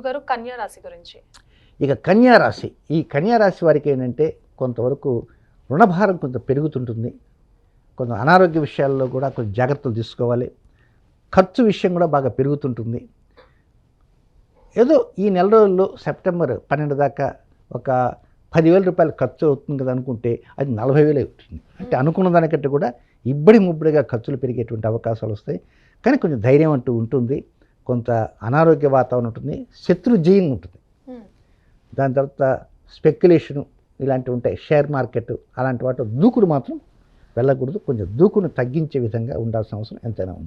గురుగారు కన్యా రాశి గురించి. ఇక కన్యా రాశి, ఈ కన్యా రాశి వారికి ఏంటంటే కొంతవరకు రుణభారం కొంత పెరుగుతుంటుంది. కొంత అనారోగ్య విషయాల్లో కూడా కొంచెం జాగ్రత్తలు తీసుకోవాలి. ఖర్చు విషయం కూడా బాగా పెరుగుతుంటుంది. ఏదో ఈ నెల రోజుల్లో సెప్టెంబర్ 12 దాకా ఒక 10,000 రూపాయలు ఖర్చు అవుతుంది కదా అనుకుంటే అది 40,000 అవుతుంది. అంటే అనుకున్న దానికంటే కూడా ఇబ్బడి ముబ్బడిగా ఖర్చులు పెరిగేటువంటి అవకాశాలు వస్తాయి. కానీ కొంచెం ధైర్యం అంటూ ఉంటుంది. కొంత అనారోగ్య వాతావరణం ఉంటుంది. శత్రు జయం ఉంటుంది. దాని తర్వాత స్పెక్యులేషను ఇలాంటివి ఉంటాయి. షేర్ మార్కెట్ అలాంటి వాటిలో దూకుడు మాత్రం వెళ్ళకూడదు. కొంచెం దూకును తగ్గించే విధంగా ఉండాల్సిన అవసరం ఎంతైనా ఉంది.